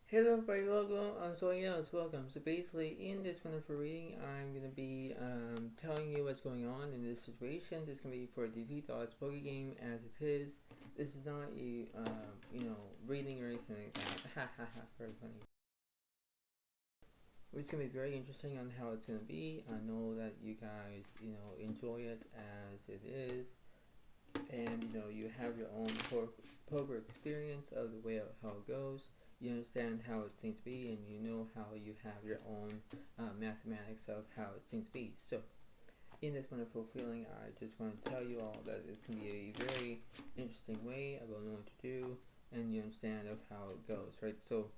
Hello everybody, welcome. Welcome. So basically, in this wonderful reading, I'm gonna be telling you what's going on in this situation. This is gonna be for the Defeat Odds Poke Game as it is. This is not a reading or anything like that. Ha ha ha! Very funny. It's gonna be very interesting on how it's gonna be. I know that you guys enjoy it as it is, and you have your own poker experience of the way of how it goes. You understand how it seems to be, and you know how you have your own mathematics of how it seems to be. So, in this wonderful feeling, I just want to tell you all that it's going to be a very interesting way about knowing what to do, and you understand of how it goes, right? So,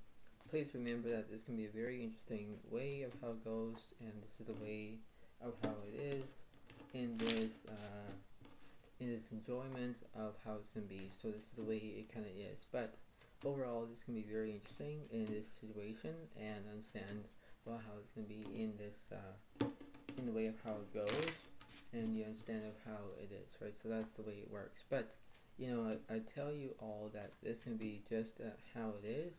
please remember that this can be a very interesting way of how it goes, and this is the way of how it is in this enjoyment of how it's going to be. So this is the way it kind of is. But overall, this can be very interesting in this situation, and understand well how it's going to be in this in the way of how it goes, and you understand of how it is, right? So that's the way it works. But I tell you all that this can be just how it is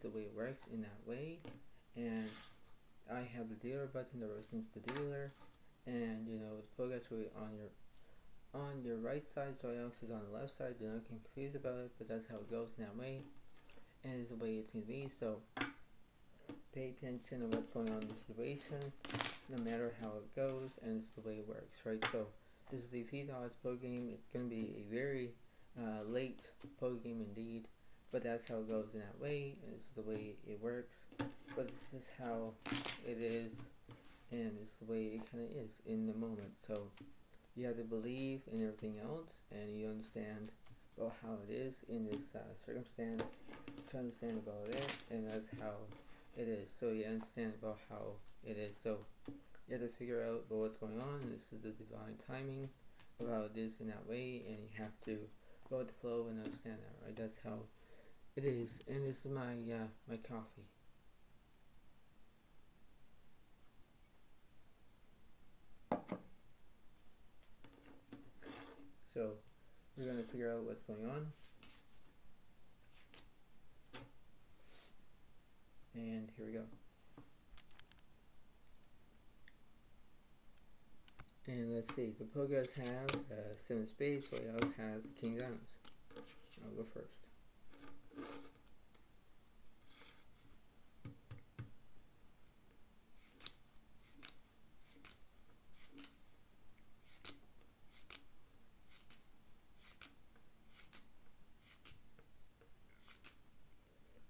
the way it works in that way. And I have the dealer button that represents the dealer, and the focus will be on your right side, so Alex is on the left side. Do not get confused about it, but that's how it goes in that way, and it's the way it's going to be. So pay attention to what's going on in the situation, no matter how it goes, and it's the way it works, right? So this is the Defeat Odds Poker Game. It's going to be a very late poker game indeed, but that's how it goes in that way, and it's the way it works. But this is how it is, and it's the way it kind of is in the moment. So you have to believe in everything else, and you understand about how it is in this circumstance to understand about it, and that's how it is. So you understand about how it is. So you have to figure out about what's going on. This is the divine timing of how it is in that way, and you have to go with the flow and understand that, right? That's how it is. And this is my my coffee. So we're gonna figure out what's going on. And here we go. And let's see, the Pogas have 7 spades, so else has King Diamonds. I'll go first.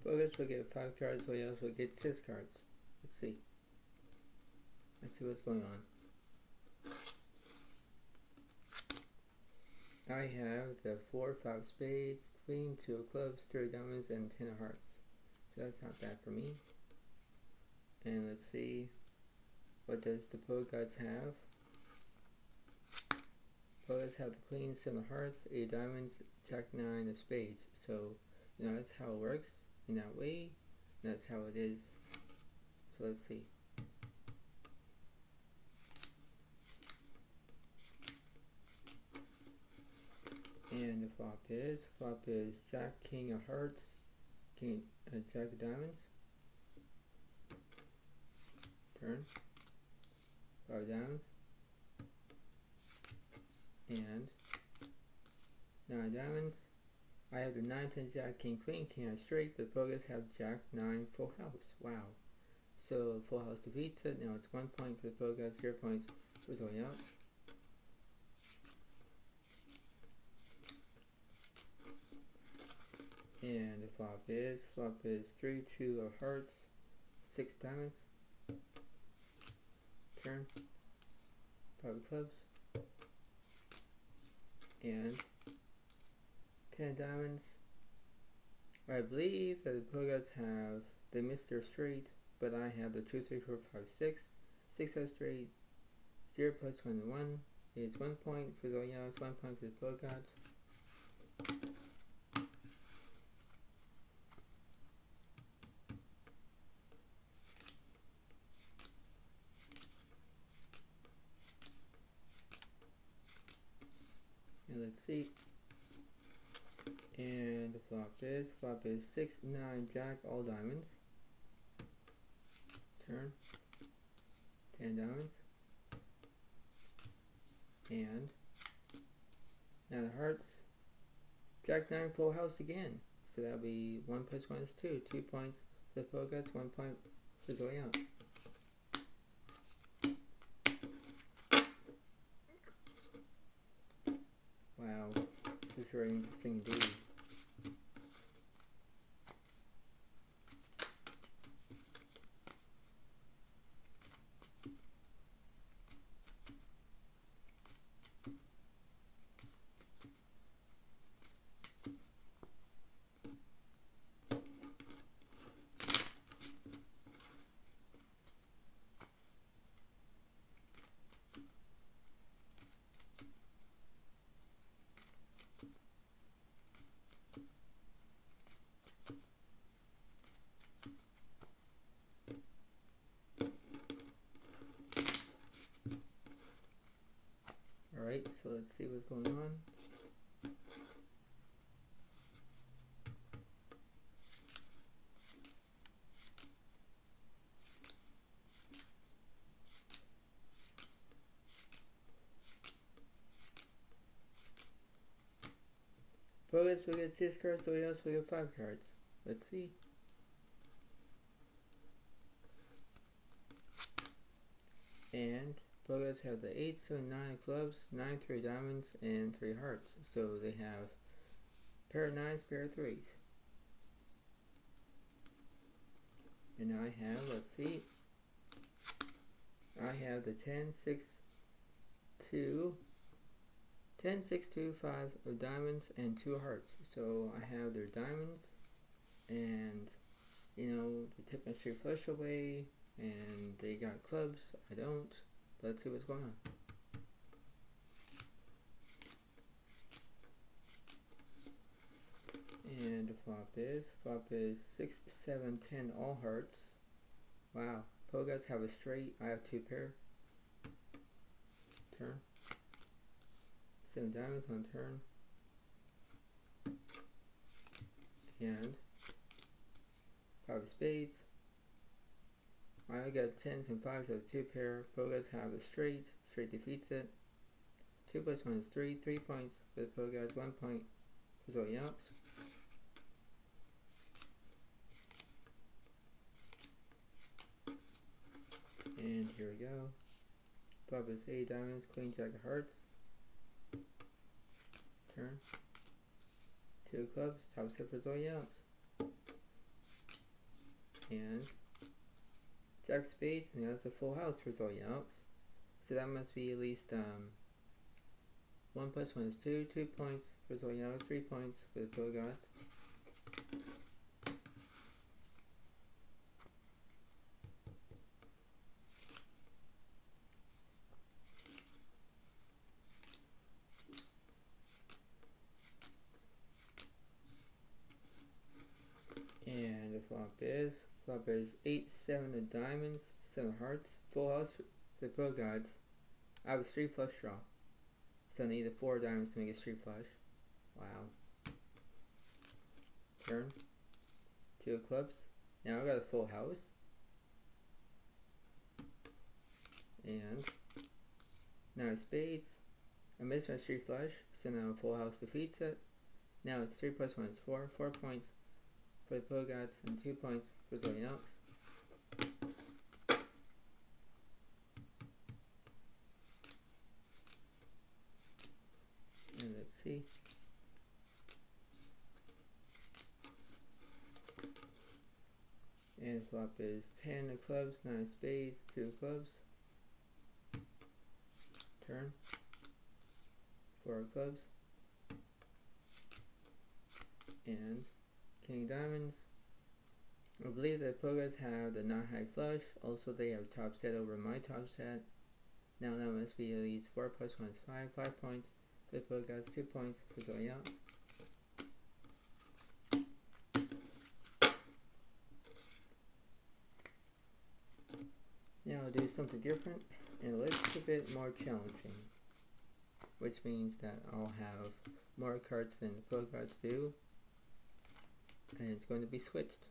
Pogas will get 5 cards, so else will get 6 cards. Let's see. Let's see what's going on. I have the 4, 5 spades, Queen, 2 of clubs, 3 diamonds, and 10 of hearts. So that's not bad for me. And let's see, what does the Pogas have? Pogas have the Queen, 7 of hearts, 8 diamonds, Jack 9 of spades. So that's how it works in that way. That's how it is. So let's see. And the flop is Jack, King of hearts, King, Jack of diamonds. Turn. 5 diamonds. And 9 diamonds. I have the 9, 10, Jack, King, Queen, King of straight, but Pogas have Jack, 9, full house. Wow. So full house defeats it. Now it's 1 point for the Pogas, 0 points for Zodiac. And the flop is 3, 2 of hearts, 6 diamonds. Turn. 5 of clubs. And 10 diamonds. I believe that the Pogas have, they missed their straight, but I have the 2, 3, 4, 5, 6. 6 has straight. 0 plus 21 is 1 point for Zodiac, 1 point for the Pogas. And let's see. And the flop is 6, 9, jack, all diamonds. Turn. 10 diamonds. And now the hearts. Jack 9, full house again. So that'll be 1 plus 1 is 2. 2 points for the Pokedex, 1 point for Zodiac. Wow, this is very interesting indeed. Alright, so let's see what's going on. Pokedex will get 6 cards, Zodiac will get 5 cards. Let's see. And Pokedex have the 8, 7, 9 clubs, 9, 3 diamonds, and 3 hearts. So they have pair of 9s, pair of 3s. And I have, let's see, I have the 10, 6, 2, 10, 6, 2, 5 of diamonds and 2 hearts. So I have their diamonds, and you know, they took my straight flush away, and they got clubs. I don't. But let's see what's going on. And the flop is 6, 7, 10, all hearts. Wow. Pokedex have a straight. I have 2 pair. Turn. 7 diamonds on turn. And 5 of spades. I got 10s and 5s of 2 pair. Pokedex have a straight. Straight defeats it. 2 plus 1 is 3. 3 points for the Pokedex. 1 point for Zodiac. And here we go. Flop is 8 diamonds, queen, jack of hearts. Turn. 2 clubs, top set for Zodiac. And jack spades, and that's a full house for Zodiac. So that must be at least 1 plus 1 is 2. 2 points for Zodiac, 3 points for the Pokedex. And the flop is 8, 7 of diamonds, 7 hearts, full house for the Pokedex. I have a straight flush draw, so I need the 4 diamonds to make a straight flush. Wow. Turn. 2 of clubs. Now I got a full house. And 9 of spades. I missed my straight flush, so now a full house defeats it. Now it's 3 plus 1 is 4. 4 points for the Pokedex and 2 points for Zodiac. And let's see. And flop is 10 of clubs, 9 of spades, 2 of clubs. Turn. 4 of clubs. And king diamonds. I believe that Pokedex have the not high flush. Also they have top set over my top set. Now that must be at least 4 plus 1 is 5. 5 points for the Pokedex, 2 points for Zodiac. Now I'll do something different and a little bit more challenging, which means that I'll have more cards than the Pokedex do. and it's going to be switched.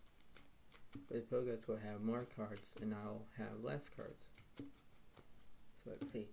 But the Pokegods will have more cards and I'll have less cards. So let's see.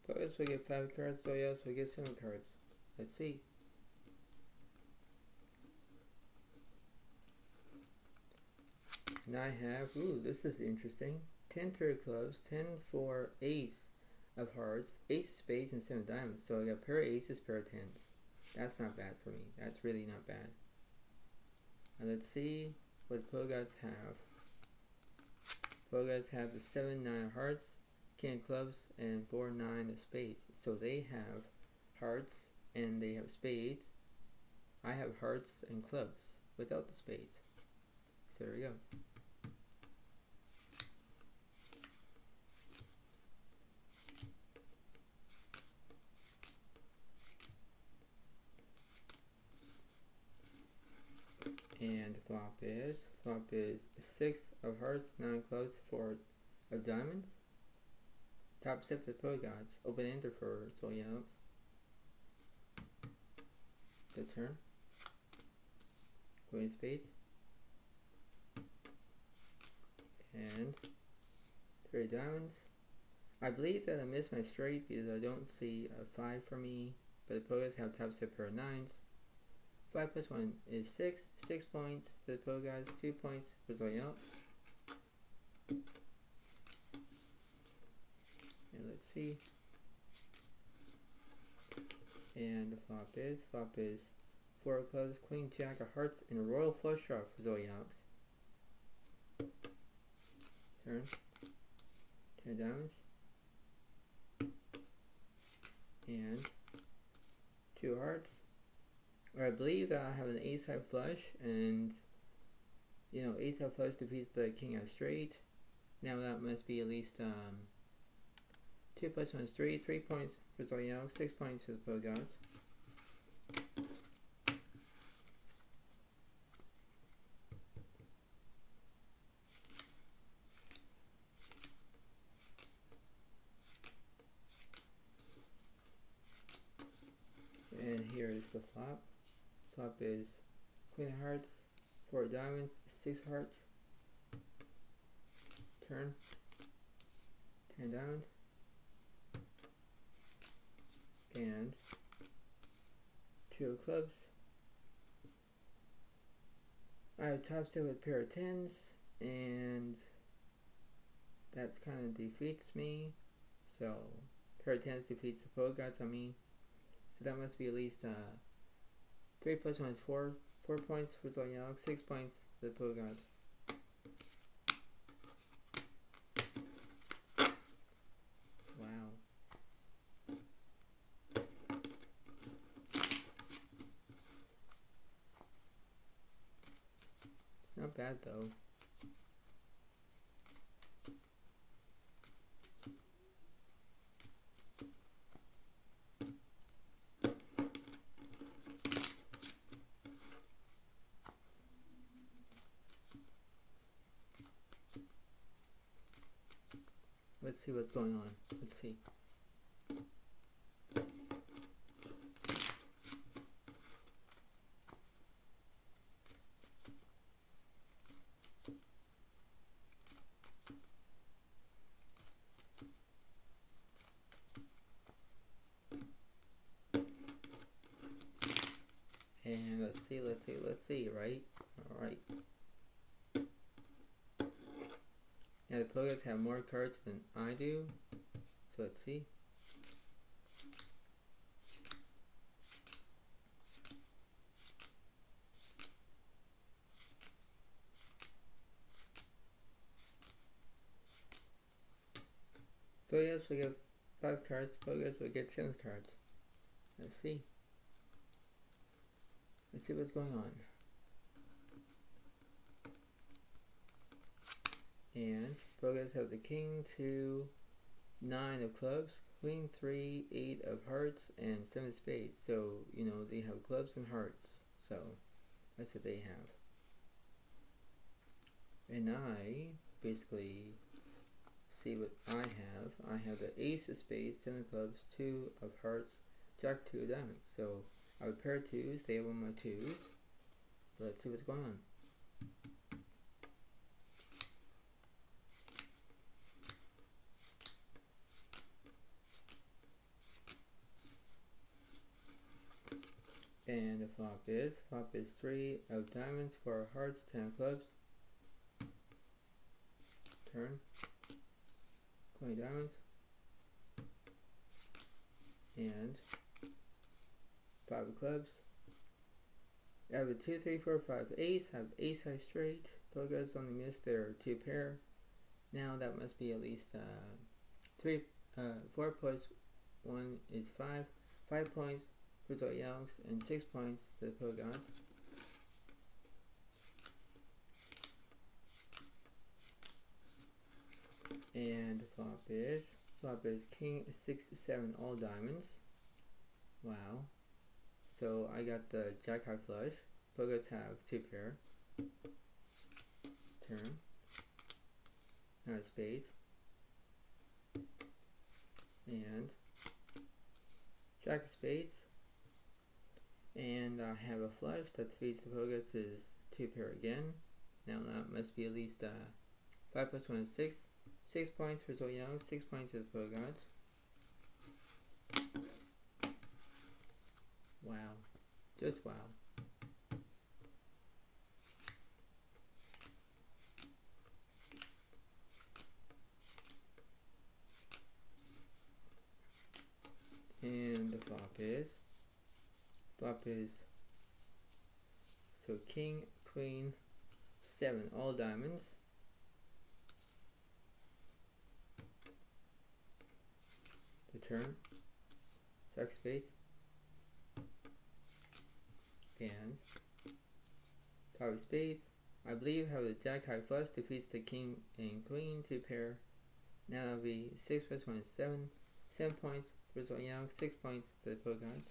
Pokegods will get 5 cards, Zodiacs will get 7 cards. Let's see. And I have, ooh, this is interesting. 10 3 of clubs, 10 for ace of hearts, ace of spades, and 7 diamonds. So I got pair of aces, pair of tens. That's not bad for me. That's really not bad. Now let's see what Pokegods have. Pokegods have the 7 9 of hearts, king of clubs, and 4 9 of spades. So they have hearts and they have spades. I have hearts and clubs without the spades. So there we go. And the flop is 6 of hearts, 9 of clubs, 4 of diamonds. Top set for the Pokegods. Open ender for Zodiac. The turn. Queen spades. And 3 diamonds. I believe that I missed my straight because I don't see a 5 for me. But the Pokegods have top set pair of 9s. 5 plus 1 is 6. 6 points for the Pokegods. 2 points for Zodiac. And let's see. And the flop is 4 of clubs, queen, jack of hearts, and a royal flush draw for Zodiac. Turn. 10 diamonds. And 2 hearts. I believe that I have an ace high flush, and you know, ace high flush defeats the king of straight. Now that must be at least 2 plus 1 is 3. 3 points for Zodiac, 6 points for the Pokegods. And here is the flop. Flop is queen of hearts, 4 diamonds, 6 hearts. Turn. 10 diamonds. And 2 of clubs. I have top set with pair of tens, and that kind of defeats me. So pair of tens defeats the Pokegods, I mean. So that must be at least 3 plus 1 is 4. 4 points for Zodiac, 6 points for the Pokegods. Wow. It's not bad though. Let's see what's going on. Let's see. And let's see, right? Alright. Now the Pokegods have more cards than I do. So let's see. So yes, we get 5 cards, focus, we get 7 cards. Let's see. Let's see what's going on. And focus have the king, 2, 9 of clubs, queen, 3, 8 of hearts, and 7 of spades. So, you know, they have clubs and hearts. So, that's what they have. And I basically see what I have. I have the ace of spades, 7 of clubs, 2 of hearts, jack, 2 of diamonds. So, I would pair 2s, they have one of my 2s. Let's see what's going on. And the flop is 3 of diamonds, 4 of hearts, 10 of clubs. Turn. 20 diamonds. And 5 of clubs. I have a 2, 3, 4, 5 ace. I have ace high straight. Pogas only missed their 2 pair. Now that must be at least 4 plus 1 is 5. 5 points for Zodiac and 6 points for the Pogas. And the flop is king, 6, 7, all diamonds. Wow. So I got the jack high flush. Pogas have 2 pair. Turn. Now spades. And jack of spades. And I have a flush that feeds the Pogas is 2 pair again. Now that must be at least 5 plus 1 is 6. 6 points for Zodiac, 6 points for the Pogas. Wow. Just wow. And the flop is so king, queen, 7, all diamonds. The turn, jack spades, and 5 of spades. I believe how the jack high flush defeats the king and queen 2 pair. Now that'll be 6 plus 1 is 7. 7 points for Zodiac, 6 points for the Pogas.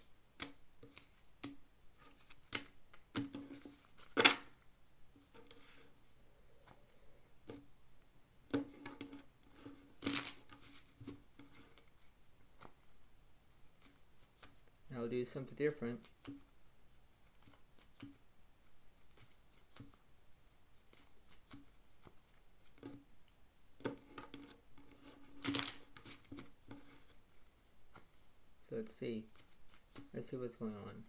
I'll do something different. So let's see what's going on.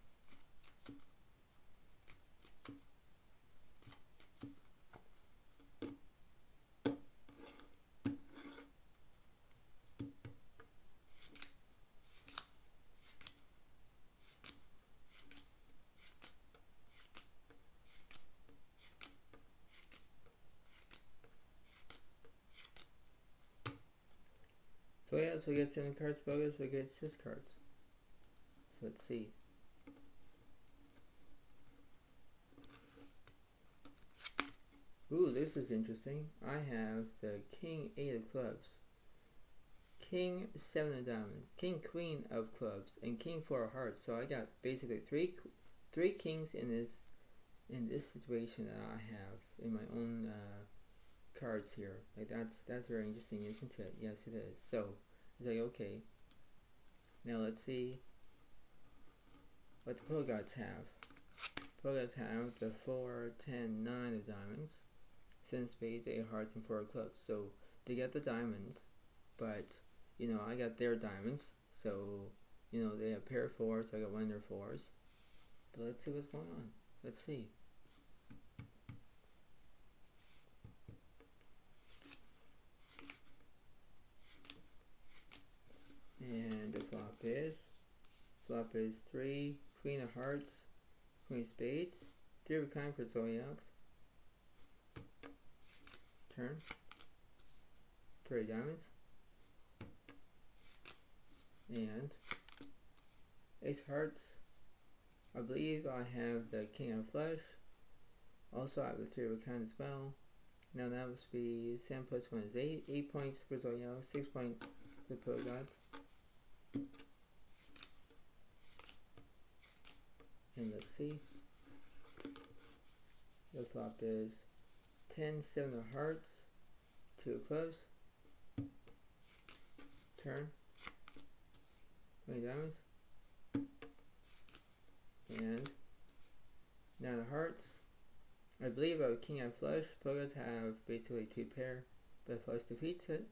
So yeah, so we get 7 cards focus, we get 6 cards. So let's see. Ooh, this is interesting. I have the king, 8 of clubs, king, 7 of diamonds, king, queen of clubs, and king, 4 of hearts. So I got basically three kings in this situation that I have in my own cards here. Like that's very interesting, isn't it? Yes, it is. So it's like, okay, now let's see what the Pogas have. Pogas have the 4, 10, 9 of diamonds, 7 spades, 8 hearts, and 4 of clubs. So they got the diamonds, but you know I got their diamonds. So you know they have a pair of 4s. So I got one of their 4s. But let's see what's going on. Let's see. And the flop is 3, queen of hearts, queen of spades, 3 of a kind for Zodiac. Turn, 3 diamonds, and ace hearts. I believe I have the king of flush. Also I have the three of a kind as well. Now that must be 7 plus 1 is 8. 8 points for Zodiac, 6 points for the pro gods. And let's see. The flop is 10, 7 of hearts, 2 of clubs. Turn. 20 diamonds. And 9 of hearts. I believe our king of flush. Pogas have basically 2 pair, but flush defeats it.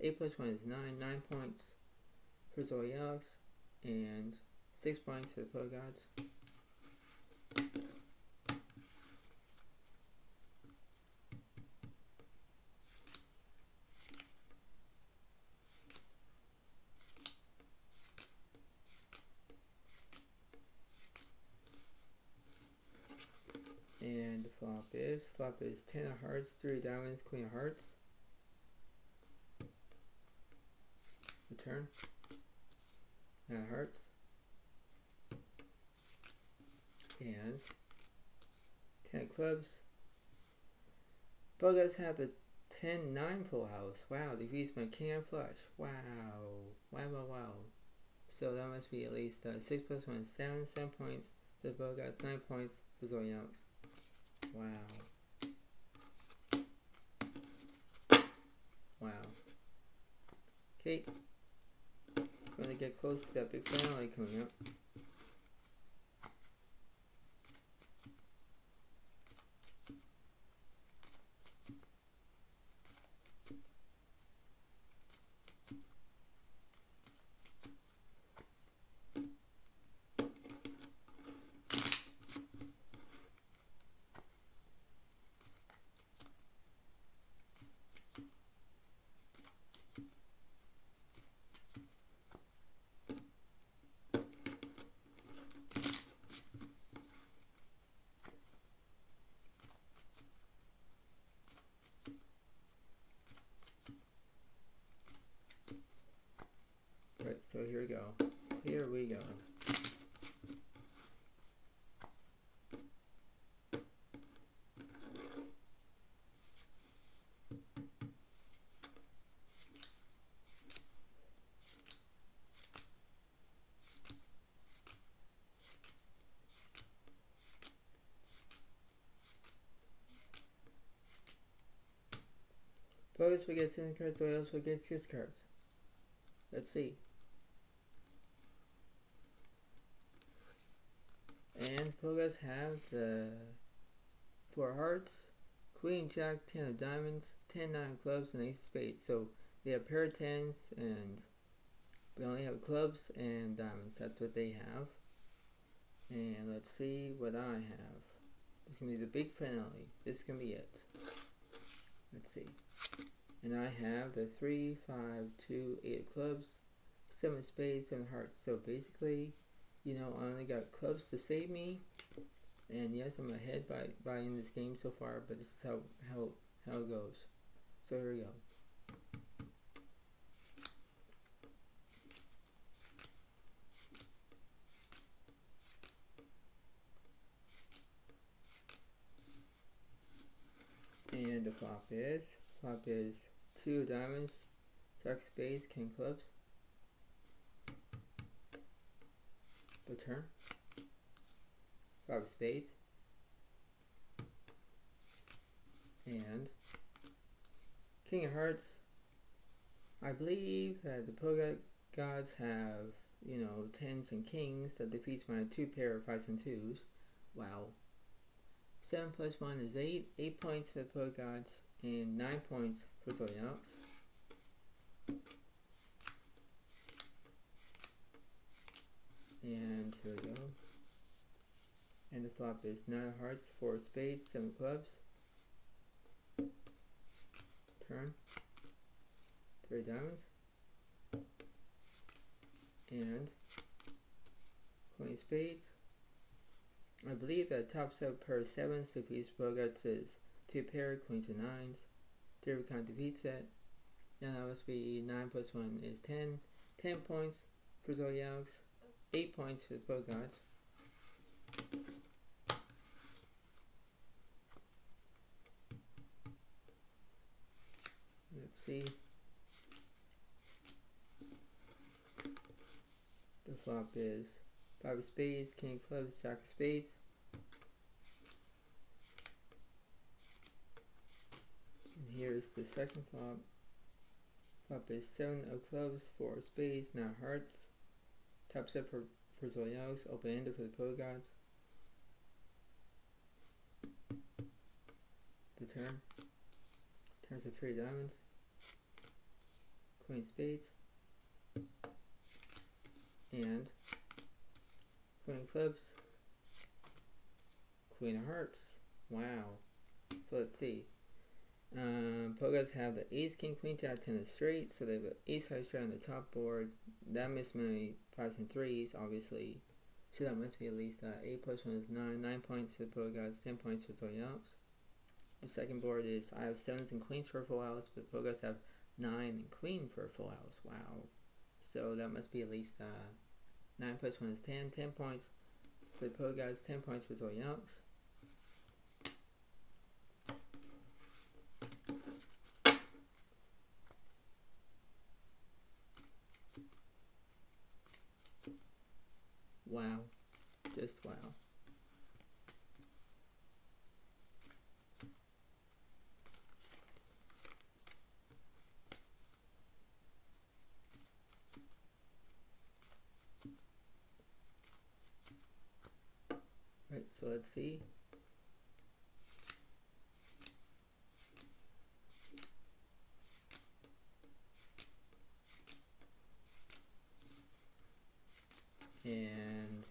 8 plus 1 is 9. 9 points for Zodiacs and 6 points for the pro gods. And the flop is 10 of hearts, 3 diamonds, queen of hearts. Return. 9 of hearts. And 10 of clubs. Both guys have the 10-9 full house. Wow, defeats my king of flush. Wow. Wow. So that must be at least 6 plus 1 is 7. 7 points for the both guys, 9 points for Zodiacs. Wow. Okay. Going to get close to that big finale coming up. Right, so here we go. Bonus, we get 7 cards, or else we get 6 cards. Let's see. And Pogas have the 4 hearts, queen, jack, 10 of diamonds, 10, 9 of clubs, and ace of spades. So they have pair of 10s, and we only have clubs and diamonds. That's what they have. And let's see what I have. This can be the big finale. This can be it. Let's see. And I have the 3, 5, 2, 8 of clubs, 7 of spades, 7 of hearts. So basically, you know, I only got clubs to save me. And yes, I'm ahead by in this game so far, but this is how it goes. So here we go. And the flop is 2 of diamonds, jack of spades, king clubs. The turn. 5 of spades. And king of hearts. I believe that the Poga gods have, you know, 10s and kings that defeats my 2 pair of 5s and 2s. Wow. 7 plus 1 is 8. 8 points for the Poga gods and 9 points for Zodiacs. And here we go. And the flop is 9 of hearts, 4 of spades, 7 of clubs. Turn. 3 diamonds. And queen of spades. I believe that top 7 pair of 7s defeats Bogarts is 2 pair, queens and 9s. 3 of a kind defeats it. Now that must be 9 plus 1 is 10. 10 points for Zodiacs, 8 points for the Pogods. Let's see. The flop is 5 of spades, king of clubs, jack of spades. And here's the second flop. Flop is 7 of clubs, 4 of spades, now hearts. Top set for Zodiacs, open-ended for the Pogods. The turn. Turns to 3 diamonds. Queen of spades. And queen of clubs. Queen of hearts. Wow. So let's see. Pogods have the ace, king, queen, jack, 10 of straight. So they have the ace high straight on the top board. That missed my 5s and 3s, obviously. So that must be at least 8 plus 1 is 9. 9 points for the Pogods, 10 points for Zodiacs. The second board is I have 7s and queens for a full house, but Pogods have 9 and queen for a full house. Wow. So that must be at least 9 plus 1 is 10. 10 points for the Pogods, 10 points for Zodiacs. Wow. Just wow. Right, so let's see. And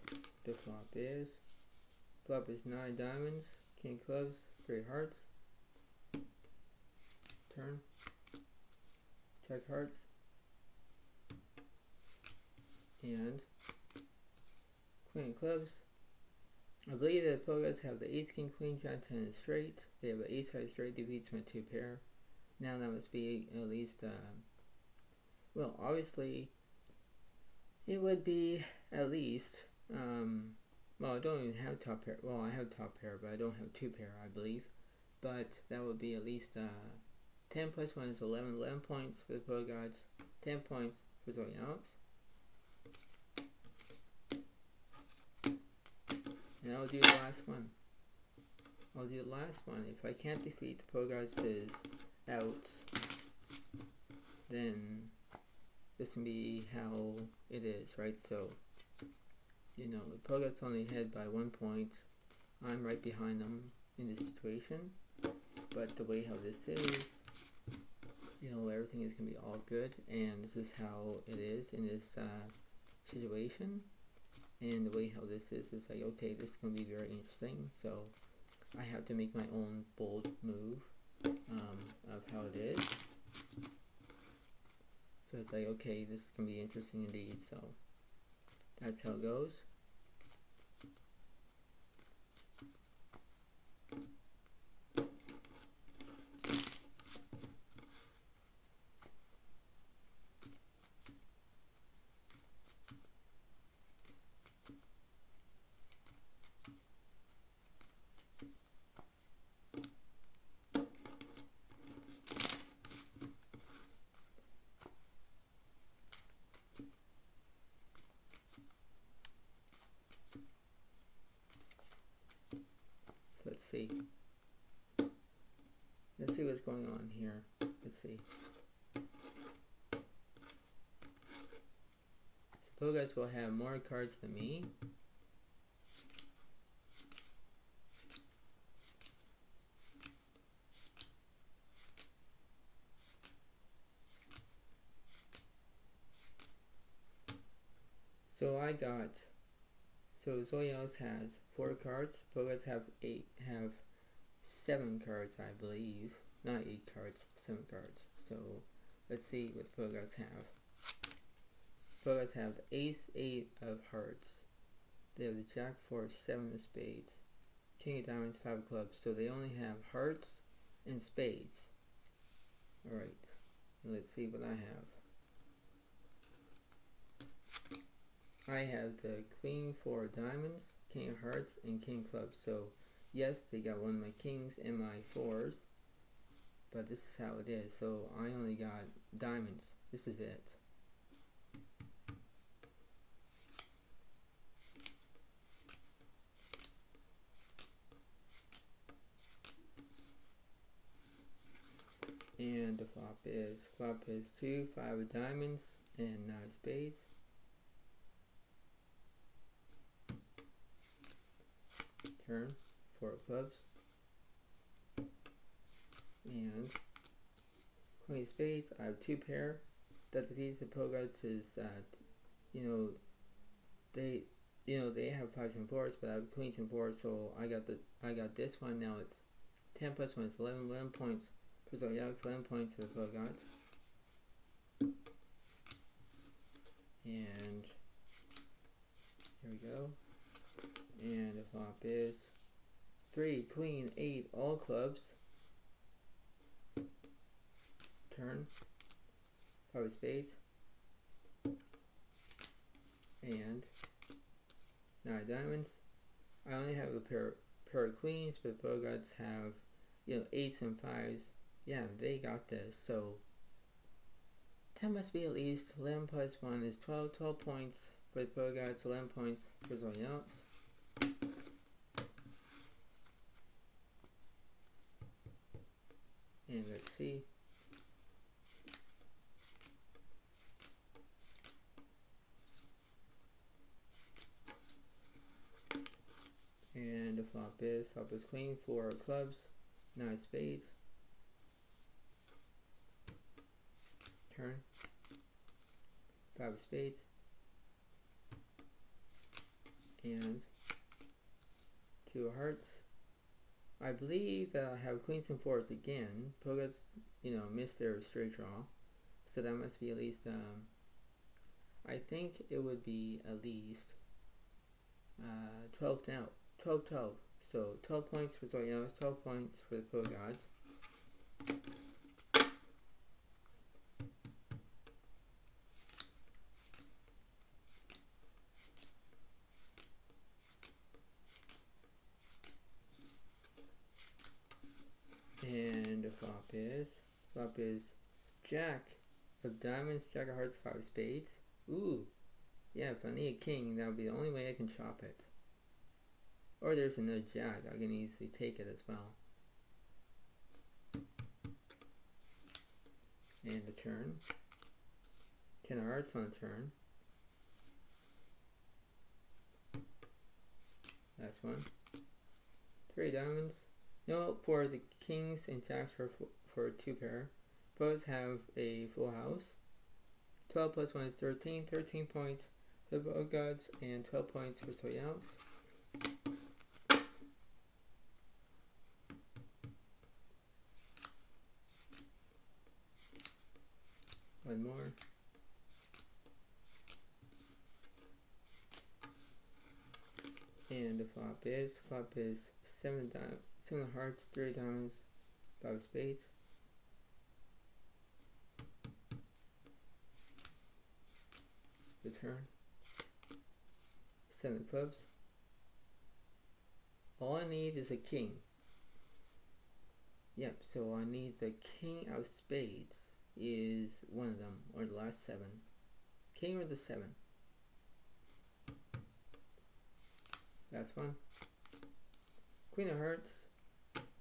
the flop is 9 diamonds, king clubs, 3 hearts. Turn. Check hearts. And queen clubs. I believe that the Pogods have the ace, king, queen, jack, 10 straight. They have an ace high straight, defeats my 2 pair. Now that must be at least, well, obviously, it would be at least, well, I don't even have top pair. Well, I have top pair, but I don't have 2 pair, I believe. But that would be at least 10 plus 1 is 11. 11 points for the Pogods, 10 points for Zodiacs. And I'll do the last one. I'll do the last one. If I can't defeat the Pogods is out, then this can be how it is, right? So, you know, the Pogods only ahead by 1 point. I'm right behind them in this situation. But the way how this is, you know, everything is going to be all good. And this is how it is in this situation. And the way how this is like, okay, this is going to be very interesting. So I have to make my own bold move of how it is. So it's like, okay, this is going to be interesting indeed. So that's how it goes. Let's see. Let's see what's going on here. Let's see. So Pogods will have more cards than me. So Zodiacs has 4 cards. Pogods have 7 cards, I believe. Not 8 cards, 7 cards. So let's see what the Pogods have. Pogods have the ace, 8 of hearts. They have the jack, 4, 7 of spades. King of diamonds, 5 of clubs. So they only have hearts and spades. Alright, let's see what I have. I have the Queen 4 diamonds, King of hearts, and King clubs. So yes, they got one of my kings and my fours, but this is how it is. So I only got diamonds. This is it. And the flop is 2, 5 of diamonds, and 9 spades. Turn, 4 of clubs. And Queen of spades, I have 2 pair. That defeats the Poguts is that, they have 5s and 4s, but I have queens and 4s, so I got this one. Now it's 10 plus 1 is 11 points for Zodiac, 11 points to the Poguts. And here we go. And the flop is 3, queen, 8, all clubs. Turn, 5 of spades. And 9 diamonds. I only have a pair of queens, but the Poguts have, 8s and 5s. Yeah, they got this. So 10 must be at least 11 plus 1 is 12. 12 points for the Poguts, 11 points for Zodiac. And let's see. And the flop is queen, 4 of clubs, 9 spades. Turn, 5 of spades. And 2 of hearts. I believe that I have queens and 4s again. Poguts, missed their straight draw. So that must be at least, I think it would be at least 12 now. 12. So 12 points for Zodiac, 12 points for the Poguts. And the flop is Jack of diamonds, Jack of hearts, 5 of spades. Ooh, yeah, if I need a king, that would be the only way I can chop it. Or there's another jack, I can easily take it as well. And the turn. 10 of hearts on the turn. That's one. 3 diamonds. No, for the kings and jacks for 2 pair. Both have a full house. 12 plus 1 is 13. 13 points for the Poguts and 12 points for Zodiac. One more. And the flop is 7 of hearts, 3 diamonds, 5 of spades. The turn. 7 of clubs. All I need is a king. Yep, so I need the king of spades is one of them, or the last 7. King or the 7. That's one. Queen of hearts.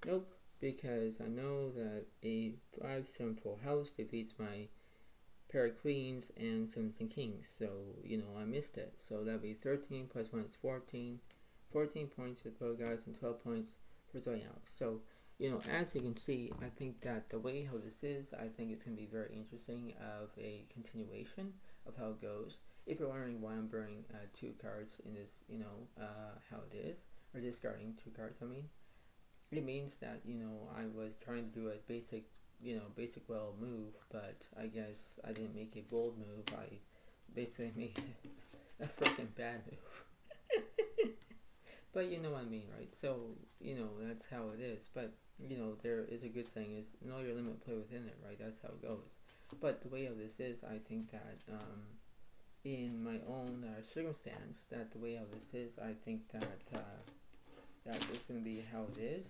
Nope, because I know that a 5-7 full house defeats my pair of queens and 7s and kings. So, I missed it. So that'd be 13 plus 1 is 14. 14 points for the Poguts and 12 points for Zodiac. So, as you can see, I think that the way how this is, I think it's going to be very interesting of a continuation of how it goes. If you're wondering why I'm burning 2 cards in this, how it is, or discarding 2 cards, it means that, I was trying to do a basic well move, but I guess I didn't make a bold move. I basically made a freaking bad move. But you know what I mean, right? So, that's how it is. But, there is a good thing is know your limit, play within it, right? That's how it goes. But the way of this is, I think that, in my own circumstance, that the way how this is, I think that that is going to be how it is.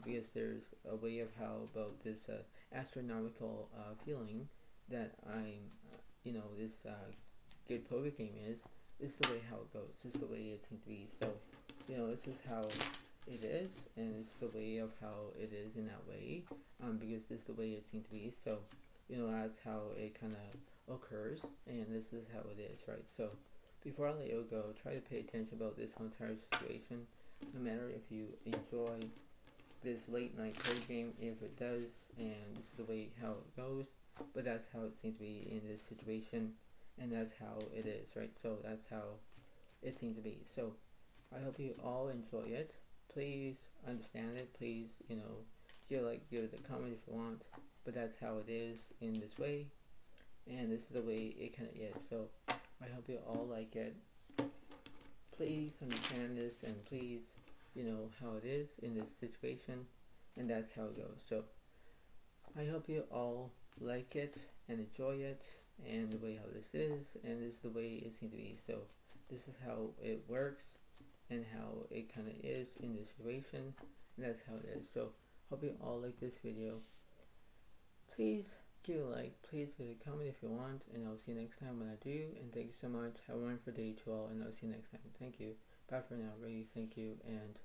Because there's a way of how about this astronomical feeling that I'm, this good poker game is. This is the way how it goes. This is the way it seems to be. So, this is how it is, and it's the way of how it is in that way. Because this is the way it seems to be. So, that's how it kind of occurs, and this is how it is, right? So, before I let you go, try to pay attention about this whole entire situation. No matter if you enjoy this late night card game, if it does, and this is the way how it goes, but that's how it seems to be in this situation, and that's how it is, right? So that's how it seems to be. So I hope you all enjoy it. Please understand it. Please, give it a comment if you want, but that's how it is in this way, and this is the way it kind of is. So I hope you all like it. Please understand this, and please, how it is in this situation, and that's how it goes. So I hope you all like it and enjoy it, and the way how this is, and this is the way it seems to be. So this is how it works, and how it kind of is in this situation, and that's how it is. So hope you all like this video. Please give a like, please give a comment if you want, and I'll see you next time when I do. And thank you so much. Have a wonderful day to all, and I'll see you next time. Thank you. Bye for now. Really, thank you, and